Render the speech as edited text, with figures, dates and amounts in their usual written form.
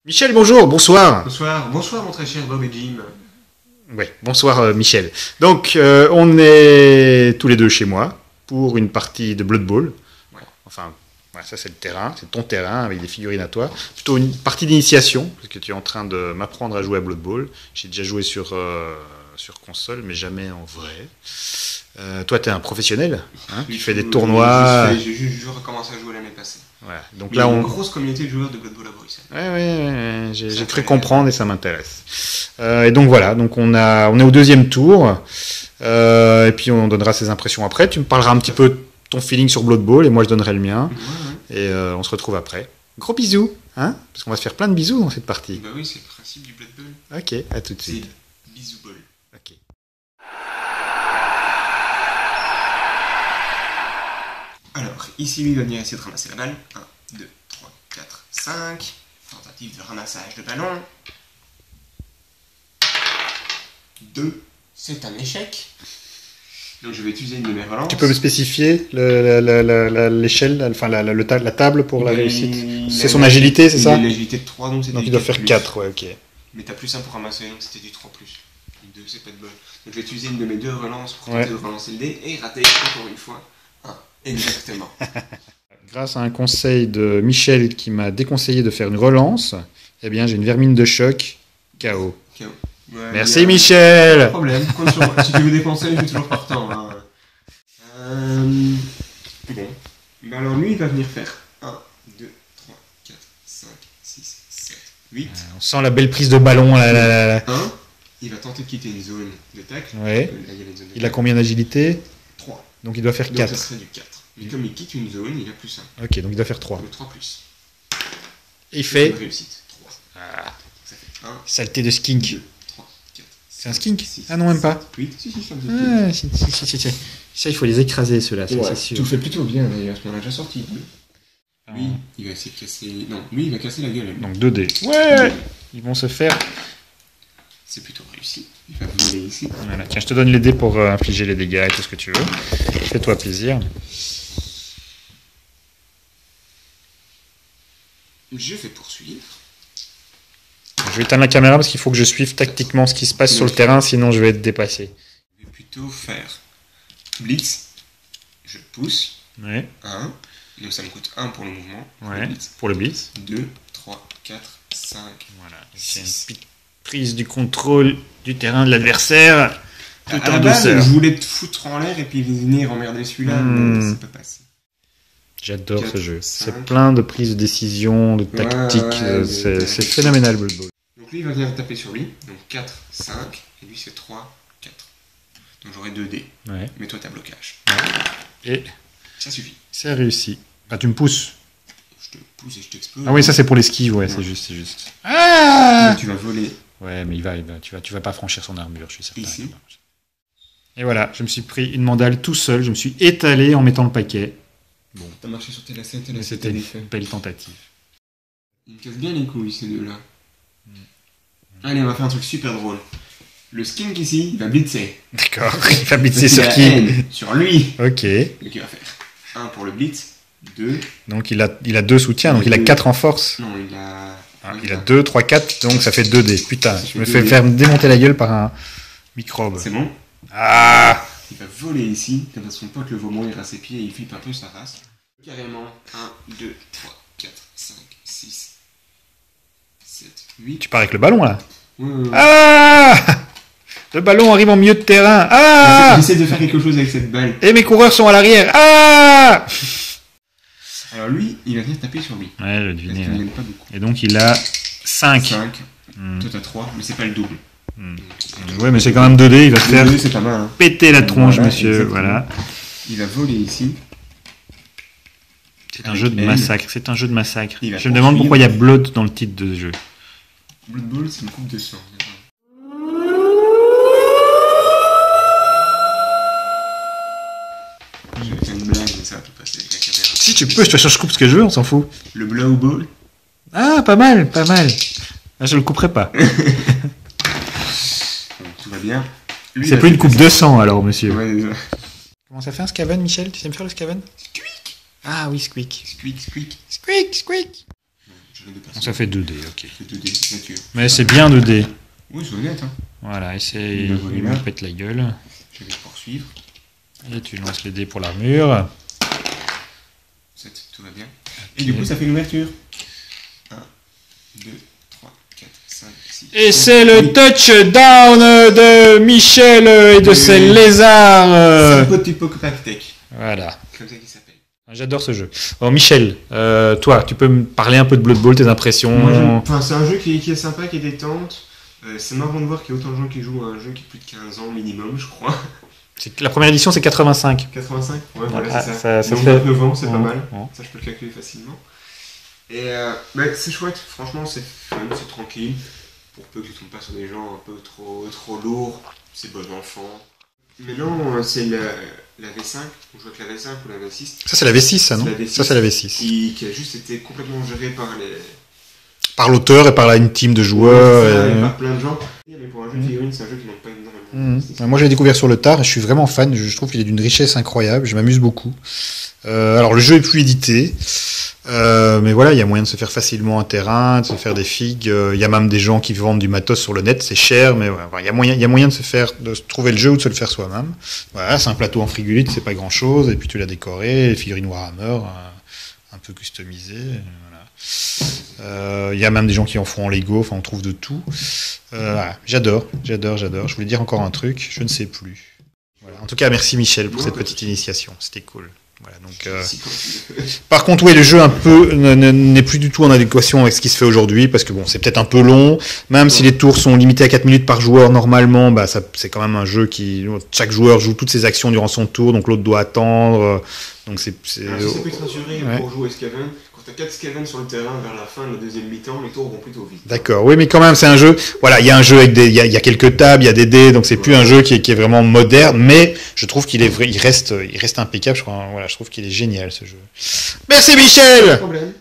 Michel, bonjour, bonsoir. Bonsoir mon très cher Bob et Jim. Ouais, bonsoir Michel. Donc, on est tous les deux chez moi pour une partie de Blood Bowl. Ouais. Enfin, ouais, ça c'est le terrain, c'est ton terrain avec des figurines à toi. Plutôt une partie d'initiation, parce que tu es en train de m'apprendre à jouer à Blood Bowl. J'ai déjà joué sur console, mais jamais en vrai. Toi, tu es un professionnel, hein, tu fais des tournois. J'ai juste recommencé à jouer l'année passée. Voilà. Donc Mais là, il y a une grosse communauté de joueurs de Blood Bowl à Bruxelles. Ouais, j'ai cru comprendre et ça m'intéresse. Et donc voilà, donc on est au deuxième tour. Et puis on donnera ses impressions après. Tu me parleras un petit peu de ton feeling sur Blood Bowl et moi je donnerai le mien. Ouais. Et on se retrouve après. Gros bisous, hein, parce qu'on va se faire plein de bisous dans cette partie. Bah oui, c'est le principe du Blood Bowl. Ok, à tout de suite. C'est bisou ball. Ok. Alors, ici lui va venir essayer de ramasser la balle. 1, 2, 3, 4, 5. Tentative de ramassage de ballon. 2. C'est un échec. Donc je vais utiliser une de mes relances. Tu peux me spécifier l'échelle, enfin la table pour la réussite. C'est son agilité, c'est ça? Il a une agilité de 3, donc c'était Donc il doit faire 4, ouais, ok. Mais t'as plus 1 pour ramasser, donc c'était du 3+. Du 2, c'est pas de bol. Donc je vais utiliser une de mes deux relances pour tenter de relancer le dé et rater encore une fois. 1. Exactement. Grâce à un conseil de Michel qui m'a déconseillé de faire une relance, eh bien j'ai une vermine de choc KO. KO. Ouais, merci Michel. Pas de problème, compte sur moi. Si tu veux des conseils, je suis toujours partant. Hein. Bon. Ben alors lui, il va venir faire 1, 2, 3, 4, 5, 6, 7, 8. On sent la belle prise de ballon. 1. Il va tenter de quitter une zone de tacle. Ouais. Là, il y a une zone de il a combien d'agilité? 3. Donc il doit faire 4. Donc ça serait du 4. Mais comme il quitte une zone, il a plus 1. Ok, donc il doit faire 3. Donc 3+. Et il fait... Une réussite. 3. Ah, Ça fait 1, saleté de skink. 2, 3, 4. C'est un skink? Ah non, même pas. 8. Si, je suis un peu Ah, si. Ça, il faut les écraser, ceux-là, ça, c'est sûr. Tu le fais plutôt bien d'ailleurs, parce qu'on a déjà sorti. Lui, il va essayer de casser... Non, lui, il va casser la gueule. Donc 2D. Ouais. Ils vont se faire... C'est plutôt réussi. Il va voler ici. Voilà. Tiens, je te donne les dés pour infliger les dégâts et tout ce que tu veux. Fais-toi plaisir. Je vais poursuivre. Je vais éteindre la caméra parce qu'il faut que je suive tactiquement ce qui se passe sur le terrain, sinon je vais être dépassé. Je vais plutôt faire Blitz. Je pousse. Ouais. 1. Donc ça me coûte 1 pour le mouvement. Ouais. Pour le blitz. 2, 3, 4, 5. Voilà. C'est une petite prise du contrôle du terrain de l'adversaire. Tout À en la base, douceur. je voulais te foutre en l'air et puis venir emmerder celui-là, mais ça peut passer. J'adore 4, ce jeu. 5. C'est plein de prises de décision, de tactique. C'est phénoménal, Blood Bowl. Donc lui, il va venir taper sur lui. Donc 4, 5. Et lui, c'est 3, 4. Donc j'aurai 2 dés. Ouais. Mais toi, t'as blocage. Et Ça suffit. c'est réussi. Bah, tu me pousses. Je te pousse et je t'explose. Ah oui, ça c'est pour l'esquive, ouais, c'est juste. Ah! Mais tu vas voler Ouais, mais tu vas pas franchir son armure, je suis certain. ici. Et voilà, je me suis pris une mandale tout seul, je me suis étalé en mettant le paquet. Bon, T'as marché sur tes lacets, mais c'était une belle tentative. Ils me cassent bien les couilles, ces deux-là. Allez, on va faire un truc super drôle. Le skink ici, il va blitzer. D'accord, il va blitzer Parce qu'il sur a qui? haine sur lui. Ok, Donc il va faire 1 pour le blitz, 2. donc il a 2 soutiens, donc il a 4 en force. Non, il a. Ah, il a 2, 3, 4, donc ça fait 2 dés. Putain, Ça je fait me 2 fais dés. faire démonter la gueule par un microbe. C'est bon. Ah! Il va voler ici, comme ça son pote le voit mourir à ses pieds et il flippe un peu sa race. Carrément. 1, 2, 3, 4, 5, 6, 7, 8. Tu pars avec le ballon là? Ouais. Ah! Le ballon arrive en milieu de terrain. Ah! J'essaie de faire quelque chose avec cette balle. Et mes coureurs sont à l'arrière. Ah! Alors lui, il va venir taper sur lui. Ouais, je Parce devinais. qu'il Ouais. n'aime pas beaucoup. Et donc il a 5. 5. Toi t'as 3, mais c'est pas le double. Ouais, mais c'est quand même 2 dés, il va se faire Le 2, c'est pas mal. Hein. péter la tronche, Voilà, monsieur. exactement. Voilà. Il va voler ici. C'est un jeu de massacre. C'est un jeu de massacre. Il va Je me demande poursuivre. pourquoi il y a Blood dans le titre de ce jeu. Blood Bowl, c'est une coupe de sang. Je vais faire une blague, mais ça va tout passer avec la caméra. Si tu peux, je te cherche, je coupe ce que je veux, on s'en fout. Le Blow Ball. Ah, pas mal, pas mal. Ah, je le couperai pas. Donc, tout va bien. Lui, il C'est a plus une fait coupe ça. de sang alors, monsieur. Ouais, déjà. Comment ça fait un Skaven, Michel? Tu sais me faire le Skaven? Squeak. Ah oui, squeak. Squeak, squeak. Squeak, squeak. gérer deux personnes. Ça fait 2 dés, ok. Ça fait 2 dés, nature. Mais c'est bien 2 dés. Oui, c'est honnête. Hein. Voilà, et Il il me pète la gueule. Je vais te poursuivre. Et tu lances les dés pour l'armure. 7, tout va bien. Et du coup, ça fait une ouverture. 1, 2, 3, 4, 5, 6. Et c'est le touchdown de Michel et de ses lézards. Sympothypocractec. Voilà. Comme ça qu'il s'appelle. J'adore ce jeu. Bon, Michel, toi, tu peux me parler un peu de Blood Bowl, tes impressions? Enfin, c'est un jeu qui est sympa, qui est détente. C'est marrant de voir qu'il y a autant de gens qui jouent à un jeu qui a plus de 15 ans minimum, je crois. La première édition, c'est 85. 85. Ouais, voilà, Ah, c'est ça. ça Donc, fait 29 ans, c'est pas Ouais, mal. ouais. Ça, je peux le calculer facilement. Et c'est chouette, franchement, c'est fun, c'est tranquille. Pour peu que tu tombes pas sur des gens un peu trop lourds, c'est bon enfant. Maintenant, c'est la V5, on joue avec la V5 ou la V6. Ça, c'est la V6, ça, non? C'est la V6. Ça, c'est la V6. Qui a juste été complètement gérée par Par l'auteur et par une team de joueurs. et par plein de gens. Mais pour un jeu de figurines, c'est un jeu qui manque pas énormément. Moi, je l'ai découvert sur le tard et je suis vraiment fan. Je trouve qu'il est d'une richesse incroyable. Je m'amuse beaucoup. Alors, le jeu est plus édité. Mais voilà, il y a moyen de se faire facilement un terrain, de se faire des figues. Il y a même des gens qui vendent du matos sur le net. C'est cher, mais voilà, il y a moyen de se trouver le jeu ou de se le faire soi-même. Voilà, c'est un plateau en frigolite, c'est pas grand chose. Et puis, tu l'as décoré, les figurines Warhammer, un peu customisées. Voilà. Il y a même des gens qui en font en Lego, enfin on trouve de tout. Voilà. J'adore. Je voulais dire encore un truc, je ne sais plus. Voilà. En tout cas, merci Michel pour cette petite initiation, c'était cool. Voilà, donc, par contre, oui, le jeu n'est plus du tout en adéquation avec ce qui se fait aujourd'hui, parce que bon, c'est peut-être un peu long, même si les tours sont limitées à 4 minutes par joueur normalement, bah, c'est quand même un jeu chaque joueur joue toutes ses actions durant son tour, donc l'autre doit attendre, donc c'est... Alors, si ça peut te rassurer pour jouer Skaven, quand tu as 4 Skaven sur le terrain vers la fin de la deuxième mi-temps, les tours vont plutôt vite. D'accord, oui, mais quand même, c'est un jeu, voilà, il y a un jeu avec il y a quelques tables, il y a des dés, donc c'est plus un jeu qui est vraiment moderne, mais je trouve qu'il est vrai, il reste impeccable, je trouve qu'il est génial ce jeu. Merci Michel! Pas de problème.